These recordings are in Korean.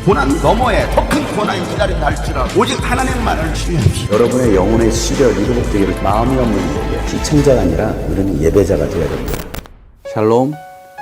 고난 너머에 더 큰 고난이 기다린다 할지라도 오직 하나님만을 신뢰합시다. 여러분의 영혼의 시련이 회복되기를 마음이 없는 자에게 시청자가 아니라 우리는 예배자가 되어야 됩니다. 샬롬,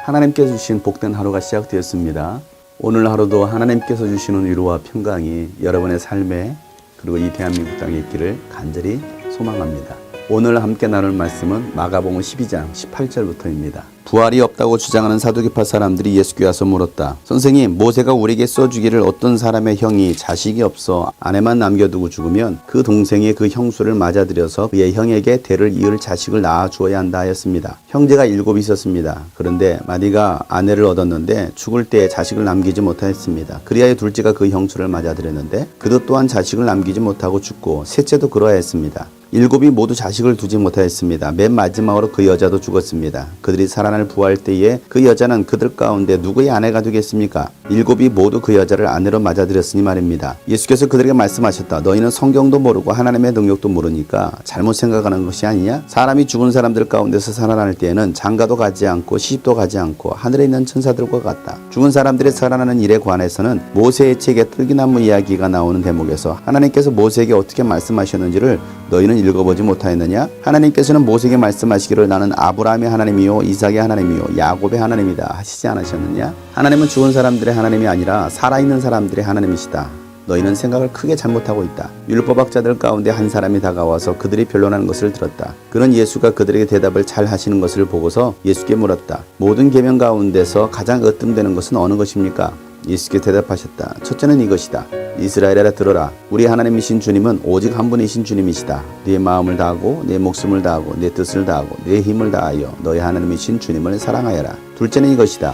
하나님께서 주신 복된 하루가 시작되었습니다. 오늘 하루도 하나님께서 주시는 위로와 평강이 여러분의 삶에 그리고 이 대한민국 땅에 있기를 간절히 소망합니다. 오늘 함께 나눌 말씀은 마가복음 12장 18절부터입니다. 부활이 없다고 주장하는 사두개파 사람들이 예수께 와서 물었다. 선생님, 모세가 우리에게 써주기를 어떤 사람의 형이 자식이 없어 아내만 남겨두고 죽으면 그 동생이 그 형수를 맞아들여서 그의 형에게 대를 이을 자식을 낳아 주어야 한다 하였습니다. 형제가 7 있었습니다. 그런데 마디가 아내를 얻었는데 죽을 때에 자식을 남기지 못하였습니다. 그리하여 둘째가 그 형수를 맞아들였는데 그도 또한 자식을 남기지 못하고 죽고 셋째도 그러하였습니다. 7이 모두 자식을 두지 못하였습니다. 맨 마지막으로 그 여자도 죽었습니다. 그들이 살아날 부활 때에 그 여자는 그들 가운데 누구의 아내가 되겠습니까? 7이 모두 그 여자를 아내로 맞아들였으니 말입니다. 예수께서 그들에게 말씀하셨다. 너희는 성경도 모르고 하나님의 능력도 모르니까 잘못 생각하는 것이 아니냐? 사람이 죽은 사람들 가운데서 살아날 때에는 장가도 가지 않고 시집도 가지 않고 하늘에 있는 천사들과 같다. 죽은 사람들이 살아나는 일에 관해서는 모세의 책에 뜰기나무 이야기가 나오는 대목에서 하나님께서 모세에게 어떻게 말씀하셨는지를 너희는 읽어보지 못하였느냐? 하나님께서는 모세에게 말씀하시기를 나는 아브라함의 하나님이요 이삭의 하나님이요 야곱의 하나님이다 하시지 않으셨느냐? 하나님은 죽은 사람들의 하나님이 아니라 살아있는 사람들의 하나님이시다. 너희는 생각을 크게 잘못하고 있다. 율법학자들 가운데 한 사람이 다가와서 그들이 변론하는 것을 들었다. 그는 예수가 그들에게 대답을 잘 하시는 것을 보고서 예수께 물었다. 모든 계명 가운데서 가장 으뜸되는 것은 어느 것입니까? 예수께 대답하셨다. 첫째는 이것이다. 이스라엘아 들어라. 우리 하나님이신 주님은 오직 한 분이신 주님이시다. 네 마음을 다하고 내 목숨을 다하고 내 뜻을 다하고 내 힘을 다하여 너희 하나님이신 주님을 사랑하여라. 둘째는 이것이다.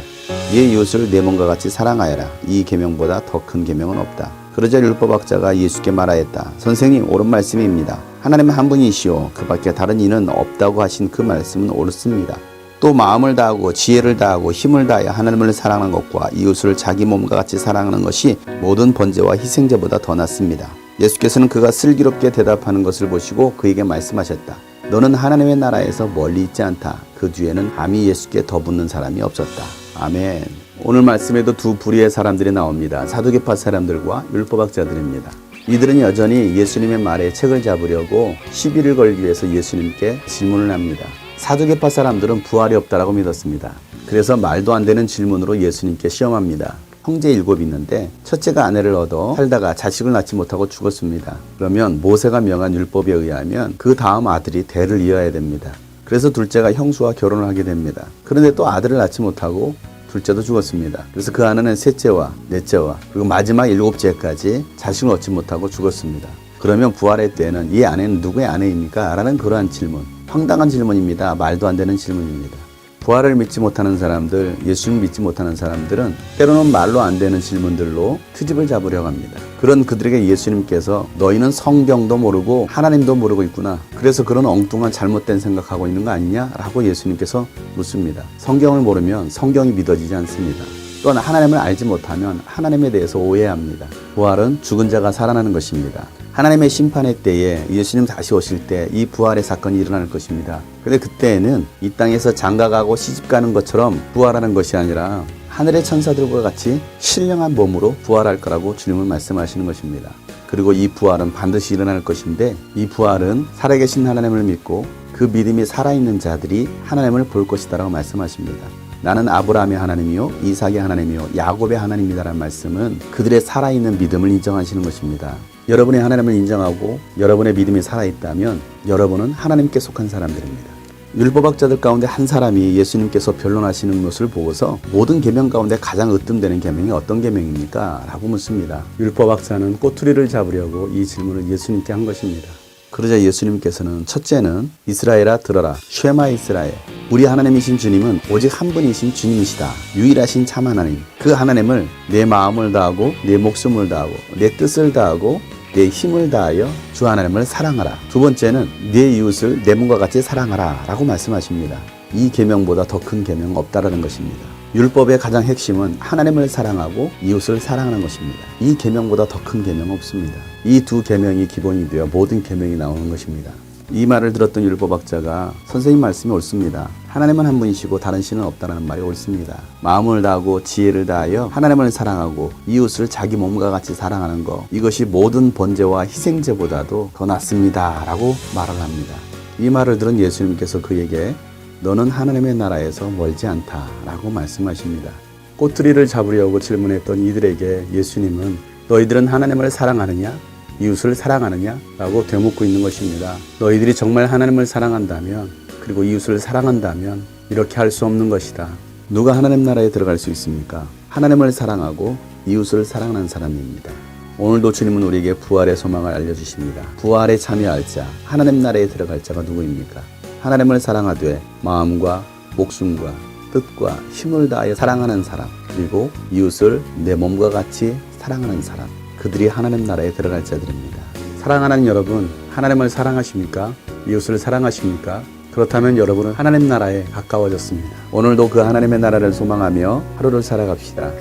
네 이웃을 내 몸과 같이 사랑하여라. 이 계명보다 더 큰 계명은 없다. 그러자 율법학자가 예수께 말하였다. 선생님, 옳은 말씀입니다. 하나님은 한 분이시오. 그 밖에 다른 이는 없다고 하신 그 말씀은 옳습니다. 또 마음을 다하고 지혜를 다하고 힘을 다하여 하나님을 사랑하는 것과 이웃을 자기 몸과 같이 사랑하는 것이 모든 번제와 희생제보다 더 낫습니다. 예수께서는 그가 슬기롭게 대답하는 것을 보시고 그에게 말씀하셨다. 너는 하나님의 나라에서 멀리 있지 않다. 그 뒤에는 감히 예수께 더 붙는 사람이 없었다. 아멘. 오늘 말씀에도 두 부류의 사람들이 나옵니다. 사두개파 사람들과 율법학자들입니다. 이들은 여전히 예수님의 말에 책을 잡으려고 시비를 걸기 위해서 예수님께 질문을 합니다. 사두개파 사람들은 부활이 없다라고 믿었습니다. 그래서 말도 안 되는 질문으로 예수님께 시험합니다. 형제 7 있는데 첫째가 아내를 얻어 살다가 자식을 낳지 못하고 죽었습니다. 그러면 모세가 명한 율법에 의하면 그 다음 아들이 대를 이어야 됩니다. 그래서 둘째가 형수와 결혼을 하게 됩니다. 그런데 또 아들을 낳지 못하고 둘째도 죽었습니다. 그래서 그 아내는 셋째와 넷째와 그리고 마지막 7째까지 자식을 얻지 못하고 죽었습니다. 그러면 부활의 때에는 이 아내는 누구의 아내입니까? 라는 그러한 질문. 황당한 질문입니다. 말도 안 되는 질문입니다. 부활을 믿지 못하는 사람들, 예수를 믿지 못하는 사람들은 때로는 말로 안 되는 질문들로 트집을 잡으려고 합니다. 그런 그들에게 예수님께서 너희는 성경도 모르고 하나님도 모르고 있구나. 그래서 그런 엉뚱한 잘못된 생각하고 있는 거 아니냐? 라고 예수님께서 묻습니다. 성경을 모르면 성경이 믿어지지 않습니다. 또한 하나님을 알지 못하면 하나님에 대해서 오해합니다. 부활은 죽은 자가 살아나는 것입니다. 하나님의 심판의 때에 예수님 다시 오실 때 이 부활의 사건이 일어날 것입니다. 근데 그때에는 이 땅에서 장가가고 시집가는 것처럼 부활하는 것이 아니라 하늘의 천사들과 같이 신령한 몸으로 부활할 거라고 주님은 말씀하시는 것입니다. 그리고 이 부활은 반드시 일어날 것인데 이 부활은 살아계신 하나님을 믿고 그 믿음이 살아있는 자들이 하나님을 볼 것이다 라고 말씀하십니다. 나는 아브라함의 하나님이요 이삭의 하나님이요 야곱의 하나님이다라는 말씀은 그들의 살아있는 믿음을 인정하시는 것입니다. 여러분이 하나님을 인정하고 여러분의 믿음이 살아있다면 여러분은 하나님께 속한 사람들입니다. 율법학자들 가운데 한 사람이 예수님께서 변론하시는 것을 보고서 모든 계명 가운데 가장 으뜸되는 계명이 어떤 계명입니까? 라고 묻습니다. 율법학자는 꼬투리를 잡으려고 이 질문을 예수님께 한 것입니다. 그러자 예수님께서는 첫째는 이스라엘아 들어라. 쉐마 이스라엘. 우리 하나님이신 주님은 오직 한 분이신 주님이시다. 유일하신 참 하나님. 그 하나님을 내 마음을 다하고 내 목숨을 다하고 내 뜻을 다하고 내 힘을 다하여 주 하나님을 사랑하라. 두 번째는 내 이웃을 내 몸과 같이 사랑하라 라고 말씀하십니다. 이 계명보다 더 큰 계명은 없다라는 것입니다. 율법의 가장 핵심은 하나님을 사랑하고 이웃을 사랑하는 것입니다. 이 계명보다 더 큰 계명은 없습니다. 이 두 계명이 기본이 되어 모든 계명이 나오는 것입니다. 이 말을 들었던 율법학자가 선생님 말씀이 옳습니다. 하나님은 한 분이시고 다른 신은 없다는 말이 옳습니다. 마음을 다하고 지혜를 다하여 하나님을 사랑하고 이웃을 자기 몸과 같이 사랑하는 것, 이것이 모든 번제와 희생제보다도 더 낫습니다 라고 말을 합니다. 이 말을 들은 예수님께서 그에게 너는 하나님의 나라에서 멀지 않다 라고 말씀하십니다. 꼬투리를 잡으려고 질문했던 이들에게 예수님은 너희들은 하나님을 사랑하느냐? 이웃을 사랑하느냐? 라고 되묻고 있는 것입니다. 너희들이 정말 하나님을 사랑한다면, 그리고 이웃을 사랑한다면 이렇게 할 수 없는 것이다. 누가 하나님 나라에 들어갈 수 있습니까? 하나님을 사랑하고 이웃을 사랑하는 사람입니다. 오늘도 주님은 우리에게 부활의 소망을 알려주십니다. 부활에 참여할 자, 하나님 나라에 들어갈 자가 누구입니까? 하나님을 사랑하되 마음과 목숨과 뜻과 힘을 다하여 사랑하는 사람, 그리고 이웃을 내 몸과 같이 사랑하는 사람, 그들이 하나님 나라에 들어갈 자들입니다. 사랑하는 여러분, 하나님을 사랑하십니까? 이웃을 사랑하십니까? 그렇다면 여러분은 하나님 나라에 가까워졌습니다. 오늘도 그 하나님의 나라를 소망하며 하루를 살아갑시다.